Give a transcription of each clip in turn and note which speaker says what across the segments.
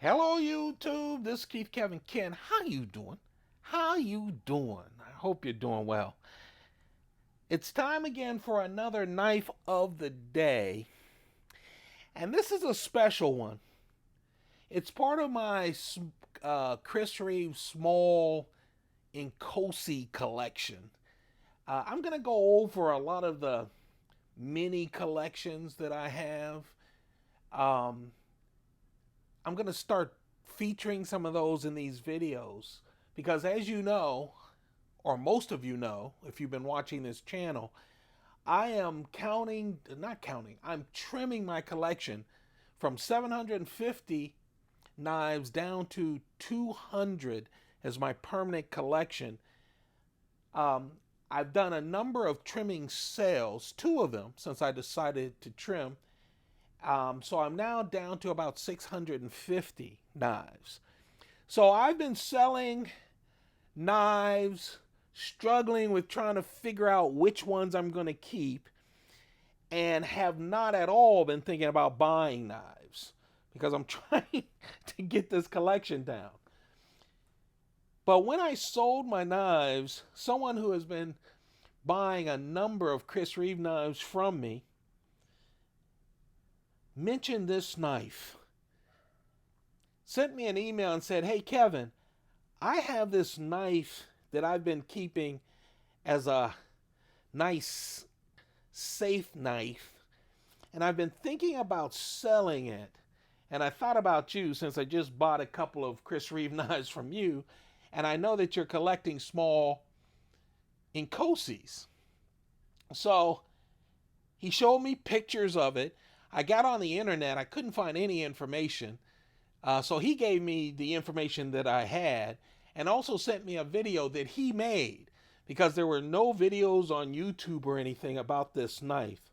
Speaker 1: Hello YouTube, this is Keith Kevin Ken. How you doing? How you doing? I hope you're doing well. It's time again for another knife of the day. And this is a special one. It's part of my Chris Reeve small Inkosi collection. I'm going to go over a lot of the mini collections that I have. Um, I'm going to start featuring some of those in these videos because, as you know, or most of you know, if you've been watching this channel, I am I'm trimming my collection from 750 knives down to 200 as my permanent collection. Um, I've done a number of trimming sales, two of them since I decided to trim. So I'm now down to about 650 knives. So I've been selling knives, struggling with trying to figure out which ones I'm going to keep, and have not at all been thinking about buying knives because I'm trying to get this collection down. But when I sold my knives, someone who has been buying a number of Chris Reeve knives from me mentioned this knife, sent me an email and said, "Hey Kevin, I have this knife that I've been keeping as a nice safe knife, and I've been thinking about selling it. And I thought about you since I just bought a couple of Chris Reeve knives from you, and I know that you're collecting small Inkosis." So he showed me pictures of it. I got on the internet. I couldn't find any information. So he gave me the information that I had and also sent me a video that he made because there were no videos on YouTube or anything about this knife.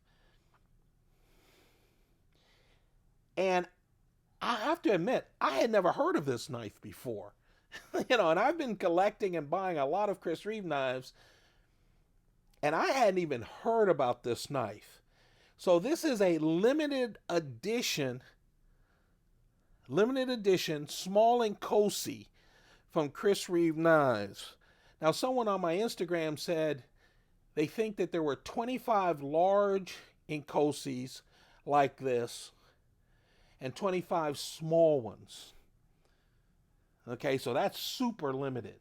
Speaker 1: And I have to admit, I had never heard of this knife before. And I've been collecting and buying a lot of Chris Reeve knives, and I hadn't even heard about this knife. So this is a limited edition small Inkosi from Chris Reeve Knives. Now, someone on my Instagram said they think that there were 25 large Inkosis like this and 25 small ones. Okay, so that's super limited.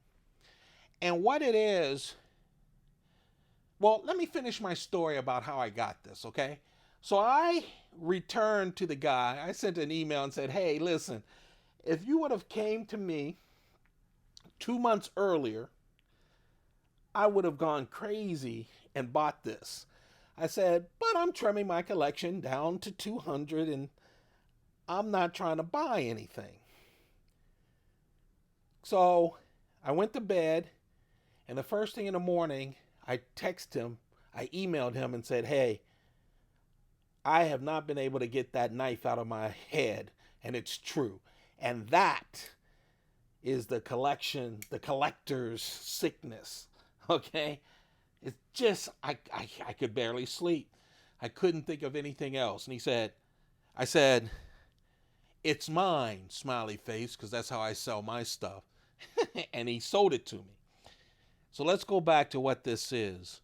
Speaker 1: And what it is, well, let me finish my story about how I got this, okay? So I returned to the guy. I sent an email and said, "Hey, listen, if you would have came to me 2 months earlier, I would have gone crazy and bought this." I said, "But I'm trimming my collection down to 200 and I'm not trying to buy anything." So I went to bed, and the first thing in the morning, I emailed him and said, "Hey, I have not been able to get that knife out of my head, and it's true." And that is the collector's sickness. Okay? It's just, I could barely sleep. I couldn't think of anything else. And I said, "It's mine," smiley face, because that's how I sell my stuff. And he sold it to me. So let's go back to what this is.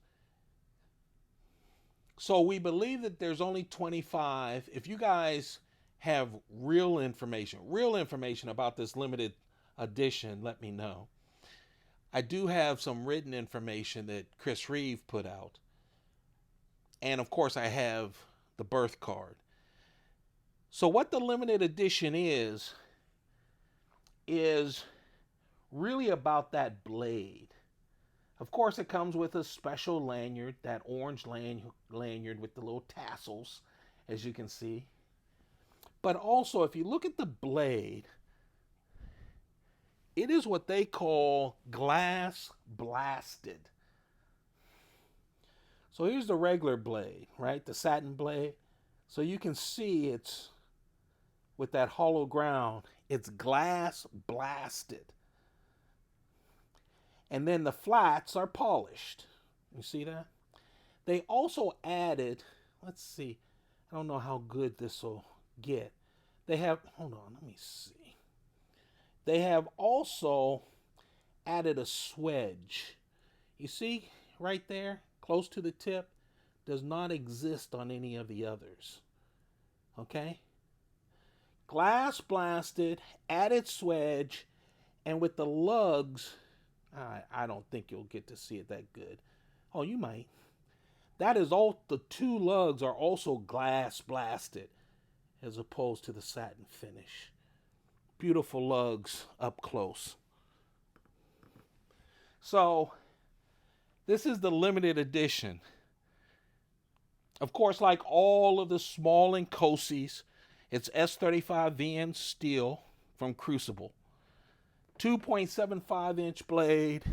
Speaker 1: So we believe that there's only 25. If you guys have real information about this limited edition, let me know. I do have some written information that Chris Reeve put out. And of course, I have the birth card. So what the limited edition is really about that blade. Of course, it comes with a special lanyard, that orange lanyard with the little tassels, as you can see. But also, if you look at the blade, it is what they call glass blasted. So here's the regular blade, right? The satin blade. So you can see it's with that hollow ground, it's glass blasted. And then the flats are polished. You see that? They also added, let's see, I don't know how good this will get. They have, hold on, let me see. they have also added a swedge. You see right there, close to the tip, does not exist on any of the others. Okay? Glass blasted, added swedge, and with the lugs, I don't think you'll get to see it that good. Oh, you might. That is all, the two lugs are also glass blasted as opposed to the satin finish. Beautiful lugs up close. So, this is the limited edition. Of course, like all of the small Inkosis, it's S35VN steel from Crucible. 2.75 inch blade.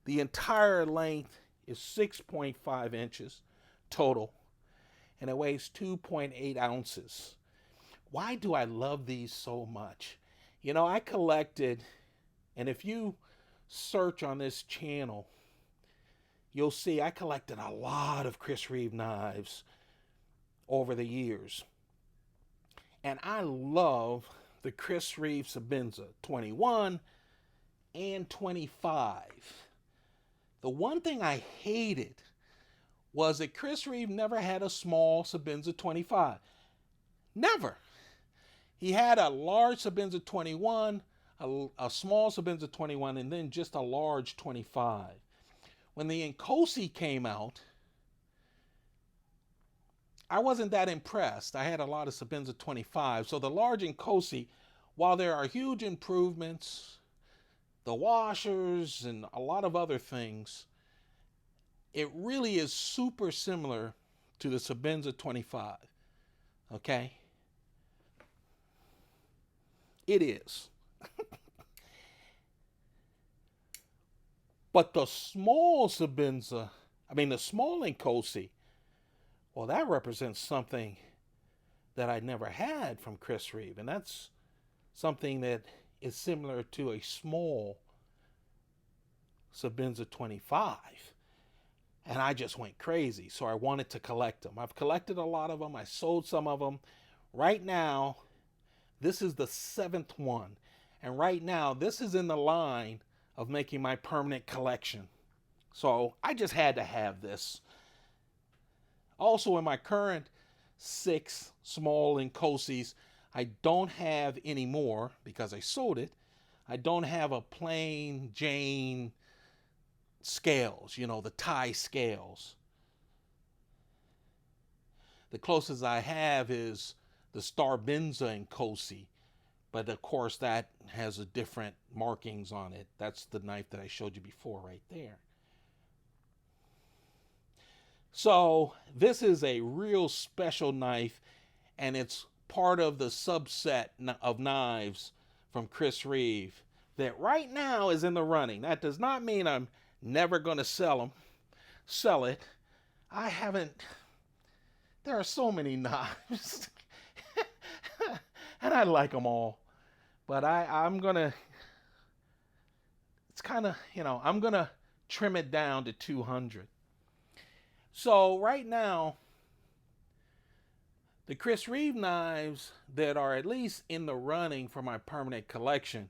Speaker 1: The entire length is 6.5 inches total. And it weighs 2.8 ounces. Why do I love these so much? You know, I collected, and if you search on this channel, you'll see I collected a lot of Chris Reeve knives over the years. And I love the Chris Reeve Sabenza 21 and 25. The one thing I hated was that Chris Reeve never had a small Sabenza 25. Never. He had a large Sabenza 21, a small Sabenza 21, and then just a large 25. When the Inkosi came out, I wasn't that impressed. I had a lot of Sabenza 25. So the large Inkosi, while there are huge improvements, the washers and a lot of other things, it really is super similar to the Sabenza 25. Okay? It is. But the small Sabenza, the small Inkosi, well, that represents something that I never had from Chris Reeve. And that's something that is similar to a small Sabenza 25. And I just went crazy. So I wanted to collect them. I've collected a lot of them. I sold some of them. Right now, this is the 7th one. And right now, this is in the line of making my permanent collection. So I just had to have this. Also, in my current 6 small Inkosis, I don't have any more because I sold it. I don't have a plain Jane scales, the Thai scales. The closest I have is the Starbenza Inkosi, but of course that has a different markings on it. That's the knife that I showed you before right there. So this is a real special knife, and it's part of the subset of knives from Chris Reeve that right now is in the running. That does not mean I'm never going to sell it. I haven't. There are so many knives, and I like them all. But I'm going to, it's kind of, I'm going to trim it down to 200. So right now, the Chris Reeve knives that are at least in the running for my permanent collection,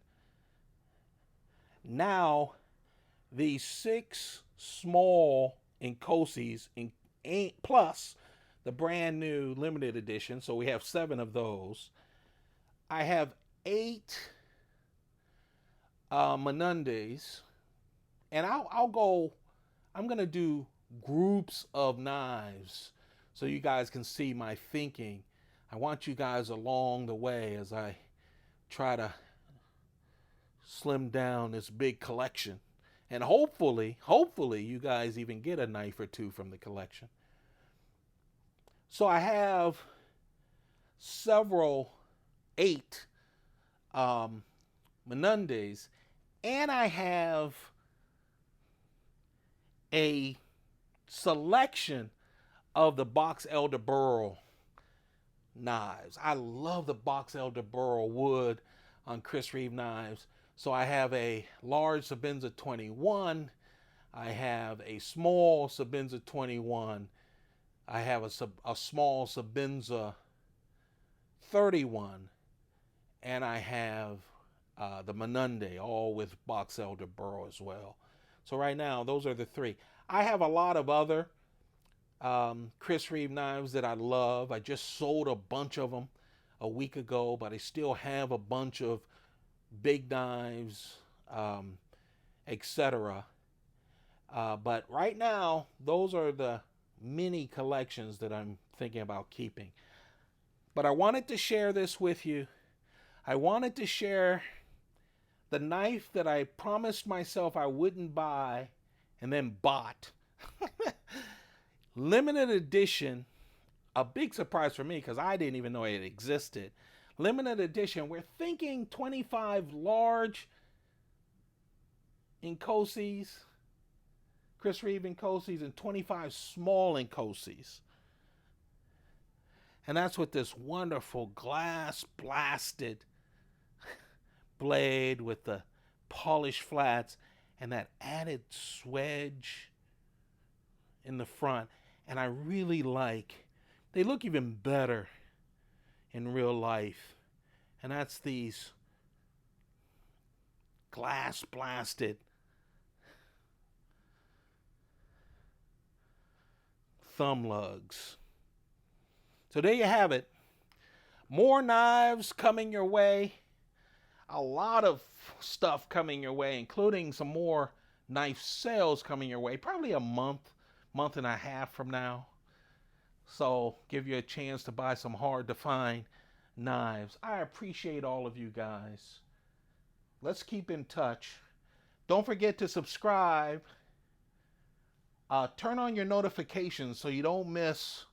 Speaker 1: now these 6 small Inkosis plus the brand new limited edition, so we have 7 of those. I have 8 Menendez, and I'm going to do groups of knives so you guys can see my thinking. I want you guys along the way as I try to slim down this big collection. And hopefully you guys even get a knife or two from the collection. So I have 8 Menendez, and I have a selection of the Box Elder Burl knives. I love the Box Elder Burl wood on Chris Reeve knives. So I have a large Sabenza 21. I have a small Sabenza 21. I have a small Sabenza 31. And I have the Menunde, all with box elder burr as well. So right now, those are the three. I have a lot of other Chris Reeve knives that I love. I just sold a bunch of them a week ago, but I still have a bunch of big knives, etc. But right now, those are the mini collections that I'm thinking about keeping. But I wanted to share this with you. I wanted to share the knife that I promised myself I wouldn't buy and then bought. Limited edition, a big surprise for me because I didn't even know it existed. Limited edition, we're thinking 25 large Inkosis, Chris Reeve Inkosis, and 25 small Inkosis. And that's what this wonderful glass blasted blade with the polished flats and that added swedge in the front. And I really like, they look even better in real life. And that's these glass blasted thumb lugs. So there you have it. More knives coming your way. A lot of stuff coming your way, including some more knife sales coming your way. Probably a month and a half from now. So give you a chance to buy some hard to find knives. I appreciate all of you guys. Let's keep in touch. Don't forget to subscribe. Turn on your notifications so you don't miss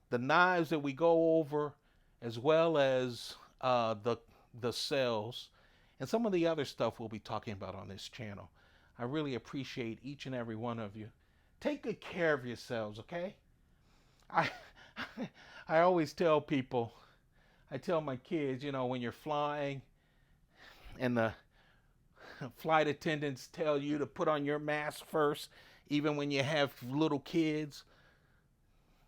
Speaker 1: the knives that we go over, as well as the sales and some of the other stuff we'll be talking about on this channel. I really appreciate each and every one of you. Take good care of yourselves, okay? I I always tell people, I tell my kids, you know, when you're flying and the flight attendants tell you to put on your mask first, even when you have little kids.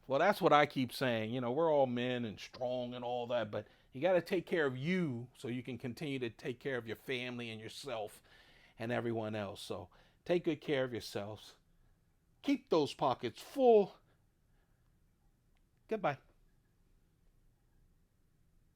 Speaker 1: Well, that's what I keep saying. You know, we're all men and strong and all that, but you got to take care of you so you can continue to take care of your family and yourself and everyone else. So take good care of yourselves. Keep those pockets full. Goodbye.